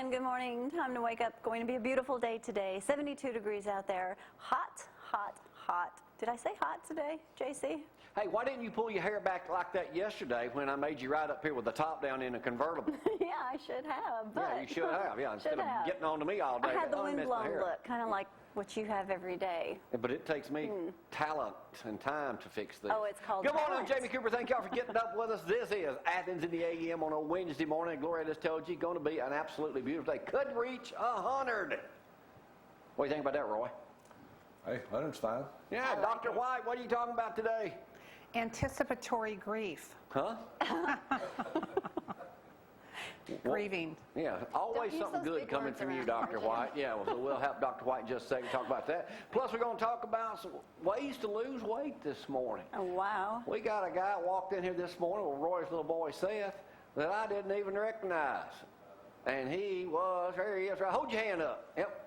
again, good morning. Time to wake up. Going to be a beautiful day today. 72 degrees out there. Hot, hot, hot. Did I say hot today, JC? Hey, why didn't you pull your hair back like that yesterday when I made you ride up here with the top down in a convertible? Yeah, I should have. But yeah, you should have. Yeah, instead of getting on to me all day. I had the windblown look, kind of like what you have every day. But it takes me talent and time to fix this. Oh, it's called Good morning, talent. I'm Jamie Cooper. Thank y'all for getting up with us. This is Athens in the AM on a Wednesday morning. Gloria just told you, going to be an absolutely beautiful day. Could reach 100. What do you think about that, Roy? Hey, 100's fine. Yeah, Dr. White, what are you talking about today? Anticipatory grief. Huh? Grieving. Yeah, always something good coming from you, Dr. White. Yeah, well, we'll have Dr. White in just a second talk about that. Plus, we're going to talk about some ways to lose weight this morning. Oh, wow. We got a guy walked in here this morning with Roy's little boy, Seth, that I didn't even recognize. And he was, there he is, right. Hold your hand up. Yep.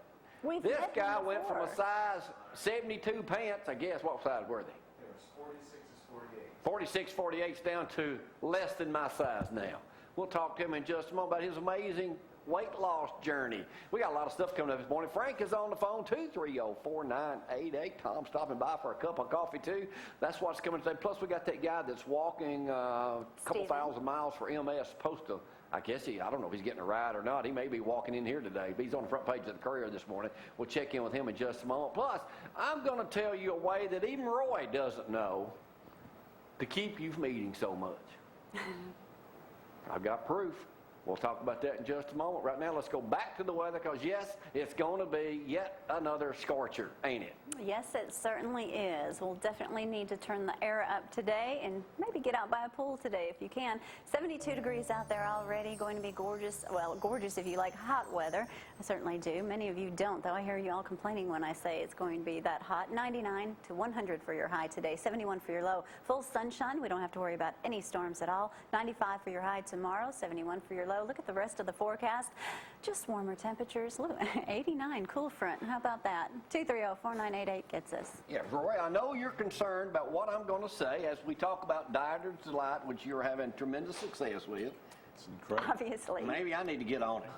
This guy went from a size 72 pants, I guess, what size were they? It was 46s, 48s. 46, 48s down to less than my size now. We'll talk to him in just a moment about his amazing weight loss journey. We got a lot of stuff coming up this morning. Frank is on the phone, 230-4988. Tom's stopping by for a cup of coffee, too. That's what's coming today. Plus, we got that guy that's walking a couple thousand miles for MS, supposed to, I guess I don't know if he's getting a ride or not. He may be walking in here today, but he's on the front page of the Courier this morning. We'll check in with him in just a moment. Plus, I'm going to tell you a way that even Roy doesn't know to keep you from eating so much. I've got proof. We'll talk about that in just a moment. Right now, let's go back to the weather because, yes, it's going to be yet another scorcher, ain't it? Yes, it certainly is. We'll definitely need to turn the air up today and maybe get out by a pool today if you can. 72 degrees out there already, going to be gorgeous. Well, gorgeous if you like hot weather. I certainly do. Many of you don't, though. I hear you all complaining when I say it's going to be that hot. 99 to 100 for your high today, 71 for your low. Full sunshine. We don't have to worry about any storms at all. 95 for your high tomorrow, 71 for your low. Look at the rest of the forecast. Just warmer temperatures. Look, 89, cool front. How about that? 230-4988 gets us. Yeah, Roy, I know you're concerned about what I'm going to say as we talk about Dieter's Delight, which you're having tremendous success with. It's incredible. Obviously. Maybe I need to get on it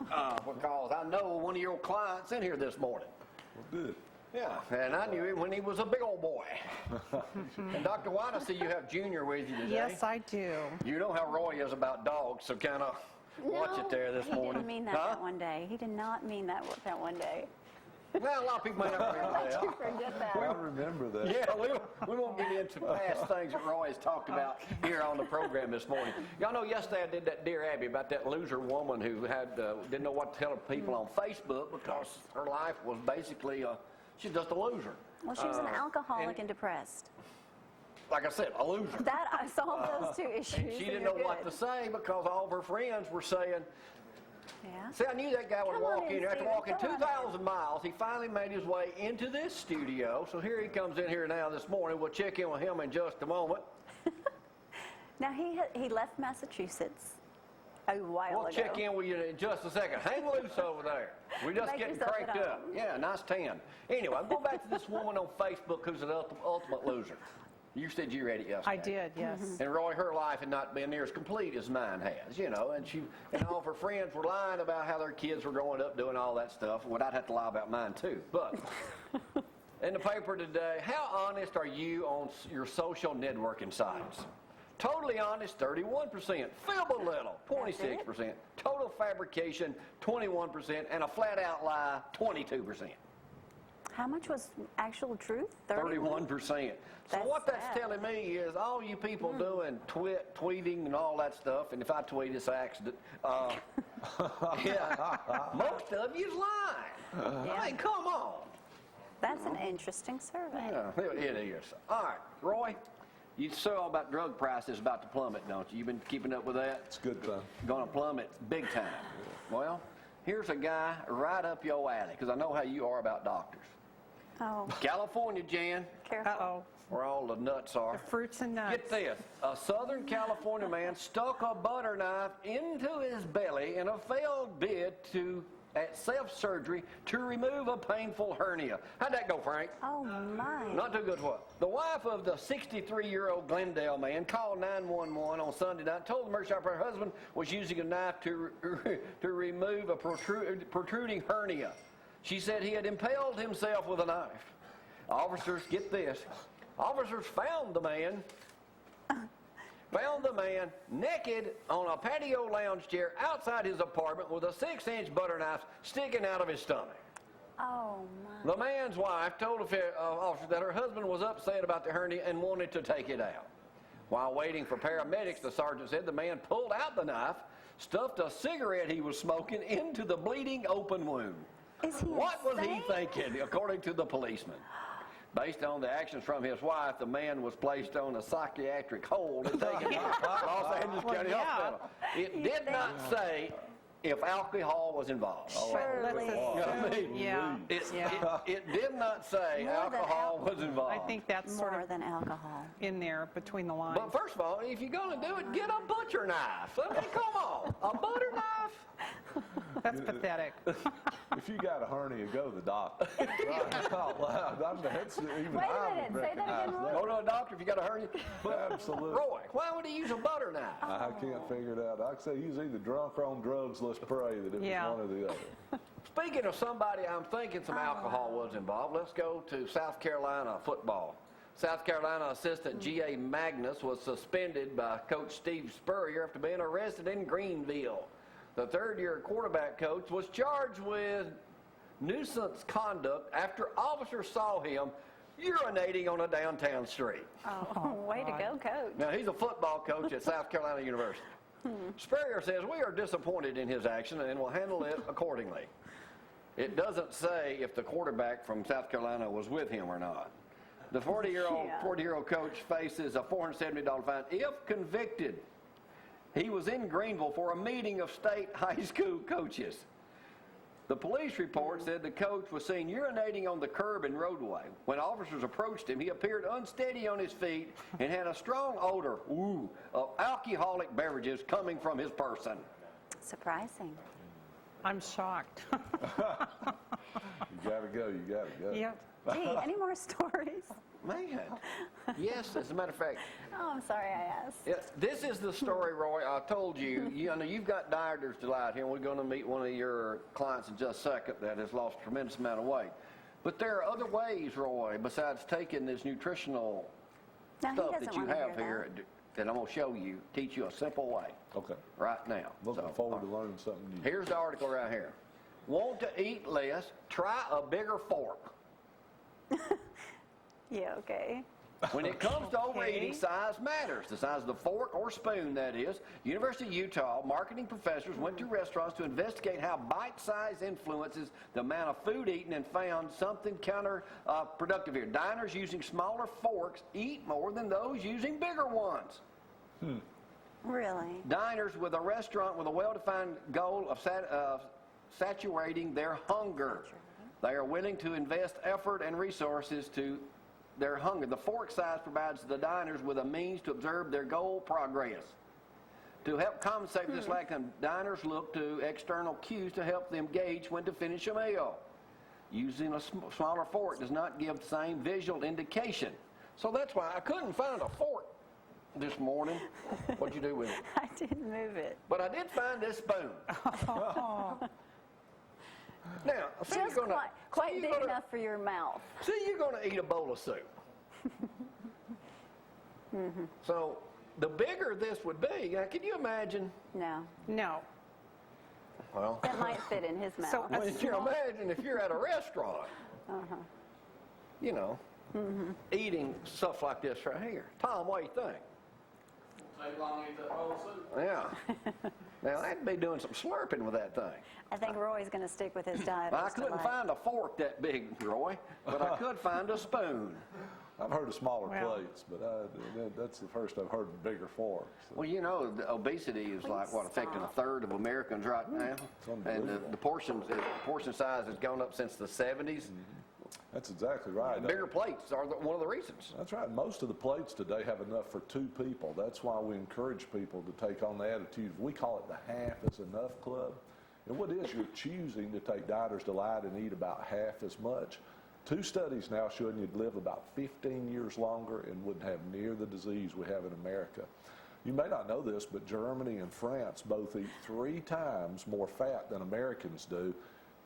because I know one of your clients in here this morning. Well, good. Yeah, and I knew him when he was a big old boy. And Dr. White, I see you have Junior with you today. Yes, I do. You know how Roy is about dogs, so kind of watch it there this morning. He didn't mean that, that one day. He did not mean that one day. Well, a lot of people may not remember that. You forget that. I remember that. Yeah, we won't get into past things that Roy has talked about here on the program this morning. Y'all know yesterday I did that Dear Abby about that loser woman who had didn't know what to tell people on Facebook because her life was basically she's just a loser. Well, she was an alcoholic and depressed. Like I said, a loser. That I solved those two issues. And she didn't know what to say because all of her friends were saying, Yeah. see, I knew that guy would Come walk on in in, here. After Stephen. walking Come on 2,000 miles, he finally made his way into this studio. So here he comes in here now this morning. We'll check in with him in just a moment. Now, he left Massachusetts a while ago. We'll check in with you in just a second. Hang loose over there. We're just Make getting yourself cranked at up. home. Yeah, nice tan. Anyway, I'm going back to this woman on Facebook who's an ultimate loser. You said you read it yesterday. I did, yes. And Roy, her life had not been near as complete as mine has, you know, and all of her friends were lying about how their kids were growing up doing all that stuff. Well, I'd have to lie about mine too. But in the paper today, how honest are you on your social networking sites? Totally honest, 31%. Fib a little, 26%. Total fabrication, 21%. And a flat-out lie, 22%. How much was actual truth? 31%. So what that's telling me is all you people doing tweeting and all that stuff, and if I tweet, it's an accident. Yeah, most of you's lying. I mean, come on. That's an interesting survey. Yeah, it is. All right, Roy, you saw about drug prices about to plummet, don't you? You've been keeping up with that? It's good fun. Going to plummet big time. Well, here's a guy right up your alley, because I know how you are about doctors. Oh, California, Jan. careful. Uh-oh. Where all the nuts are. The fruits and nuts. Get this. A Southern California man stuck a butter knife into his belly in a failed bid to at self-surgery to remove a painful hernia. How'd that go, Frank? Oh, my. Not too good what? The wife of the 63-year-old Glendale man called 911 on Sunday night and told the emergency operator her husband was using a knife to remove a protruding hernia. She said he had impaled himself with a knife. Officers, get this, officers found the man naked on a patio lounge chair outside his apartment with a 6-inch butter knife sticking out of his stomach. Oh, my. The man's wife told officers that her husband was upset about the hernia and wanted to take it out. While waiting for paramedics, the sergeant said the man pulled out the knife, stuffed a cigarette he was smoking into the bleeding open wound. Is he What was he insane? thinking, according to the policeman? Based on the actions from his wife, the man was placed on a psychiatric hold and taken to Los Angeles County Hospital. It did not say if alcohol was involved. Surely. You know what I mean? Yeah. It did not say More than alcohol was involved. I think that's sort More of than alcohol. in there between the lines. But first of all, if you're going to do it, get a butcher knife. I mean, come on. A butter knife? That's pathetic. If you got a hernia, go to the doctor. Right, out loud. I mean, that's, even Wait a I minute, would say that again, recognize Go to a doctor if you got a hernia. But Absolutely. Roy, why would he use a butter knife? I can't figure it out. Like I say, he was either drunk or on drugs. Let's pray that it was Yeah. one or the other. Speaking of somebody I'm thinking some alcohol was involved, let's go to South Carolina football. South Carolina assistant G.A. Magnus was suspended by Coach Steve Spurrier after being arrested in Greenville. The third-year quarterback coach was charged with nuisance conduct after officers saw him urinating on a downtown street. Oh, way to go, coach. Now, he's a football coach at South Carolina University. Spurrier says, "We are disappointed in his action and will handle it accordingly." It doesn't say if the quarterback from South Carolina was with him or not. The 40-year-old coach faces a $470 fine if convicted. He was in Greenville for a meeting of state high school coaches. The police report said the coach was seen urinating on the curb and roadway. When officers approached him, he appeared unsteady on his feet and had a strong odor of alcoholic beverages coming from his person. Surprising. I'm shocked. You gotta go. You gotta go. Yep. Gee, any more stories? Man, yes, as a matter of fact. Oh, I'm sorry I asked. Yeah, this is the story, Roy. I told you, you know, you've got Dieters Delight here, and we're going to meet one of your clients in just a second that has lost a tremendous amount of weight. But there are other ways, Roy, besides taking this nutritional Now, he stuff doesn't that you want to have hear here that I'm going to show you, teach you a simple way Okay. right now. Looking So, forward to learning something new. here's the article right here. Want to eat less? Try a bigger fork. Yeah, okay. When it comes to overeating, Okay. size matters. The size of the fork or spoon, that is. University of Utah marketing professors went to restaurants to investigate how bite-size influences the amount of food eaten and found something counterproductive here. Diners using smaller forks eat more than those using bigger ones. Really? Diners with a restaurant with a well-defined goal of saturating their hunger. They are willing to invest effort and resources to their hunger. The fork size provides the diners with a means to observe their goal progress. To help compensate for this lack of diners look to external cues to help them gauge when to finish a meal. Using a smaller fork does not give the same visual indication. So that's why I couldn't find a fork this morning. What'd you do with it? I didn't move it. But I did find this spoon. Now, see, Just you're gonna, quite see, big you're gonna, enough for your mouth. see, you're going to eat a bowl of soup. So the bigger this would be, now, can you imagine? No. No. Well, That might fit in his mouth. So well, you can imagine if you're at a restaurant, you know, eating stuff like this right here. Tom, what do you think? Take long to eat that whole soup. Yeah. Now, I'd be doing some slurping with that thing. I think Roy's going to stick with his diet. I couldn't find a fork that big, Roy, but I could find a spoon. I've heard of smaller Well. plates, but that's the first I've heard of bigger forks. So. Well, you know, the obesity is like, what, affecting a third of Americans right now? And unbelievable. the portion size has gone up since the 70s. That's exactly right. Bigger plates are one of the reasons. That's right. Most of the plates today have enough for 2 people. That's why we encourage people to take on the attitude. We call it the half is enough club. And what is, you're choosing to take Diner's Delight and eat about half as much. 2 studies now showing you'd live about 15 years longer and wouldn't have near the disease we have in America. You may not know this, but Germany and France both eat 3 times more fat than Americans do,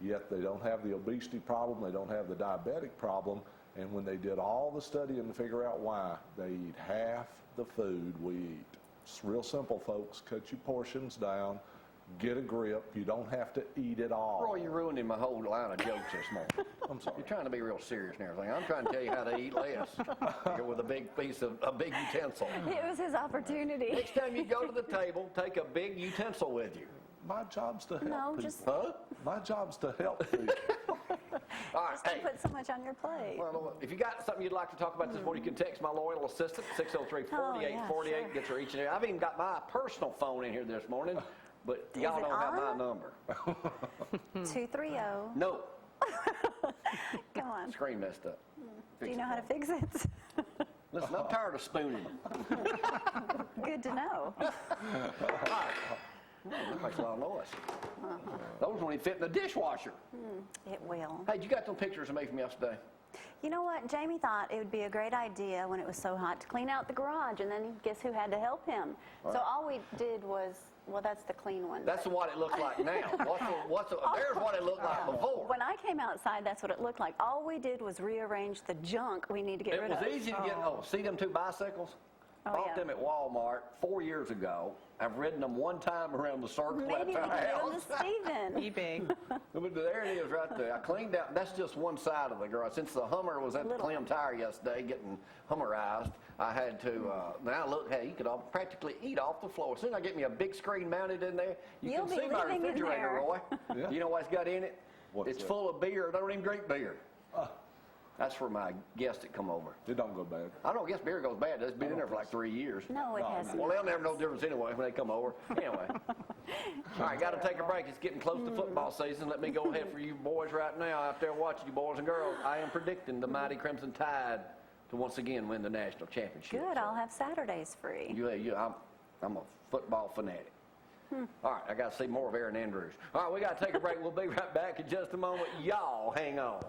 yet they don't have the obesity problem, they don't have the diabetic problem, and when they did all the studying to figure out why, they eat half the food we eat. It's real simple, folks. Cut your portions down, get a grip. You don't have to eat it all. Roy, you're ruining my whole line of jokes this morning. I'm sorry. You're trying to be real serious and everything. I'm trying to tell you how to eat less with a big piece of a big utensil. It was his opportunity. Next time you go to the table, take a big utensil with you. My job's to help No, people. just- Huh? My job's to help people. All right, Just don't hey. put so much on your plate. Well, if you got something you'd like to talk about this morning, you can text my loyal assistant, 603-4848. Oh, yeah, sure. Gets her each and every. I've even got my personal phone in here this morning, but y'all it don't have my on? number. 230. No, Come on. screen messed up. Do you know how to fix it? Listen, I'm tired of spooning. Good to know. That makes a lot of noise. Those won't even fit in the dishwasher. It will. Hey, you got some pictures of me from yesterday? You know what? Jamie thought it would be a great idea when it was so hot to clean out the garage, and then guess who had to help him? So all we did was, well, that's the clean one. That's what it looks like now. There's what it looked like before. When I came outside, that's what it looked like. All we did was rearrange the junk we need to get It rid was of. easy to get, see them 2 bicycles? Oh, Bought yeah. them at Walmart 4 years ago. I've ridden them 1 time around the circle Maybe we at can the give house. them to Steven. Be big. But there it is right there. I cleaned out, that's just one side of the garage. Since the Hummer was at the Little. Clem Tire yesterday getting Hummerized, I had to, now look, hey, you could practically eat off the floor. As soon as I get me a big screen mounted in there, you You'll can be see my living in refrigerator, there. Roy. Yeah. You know what's got in it? What's It's that? full of beer. I don't even drink beer. That's for my guests that come over. It don't go bad. I don't guess beer goes bad. It's been in there for like 3 years. No, it hasn't. Well, they'll never know the difference anyway when they come over. Anyway. All right, got to take a break. It's getting close to football season. Let me go ahead for you boys right now out there watching, you boys and girls. I am predicting the mighty Crimson Tide to once again win the national championship. Good, I'll have Saturdays free. I'm a football fanatic. All right, I got to see more of Aaron Andrews. All right, we got to take a break. We'll be right back in just a moment. Y'all hang on.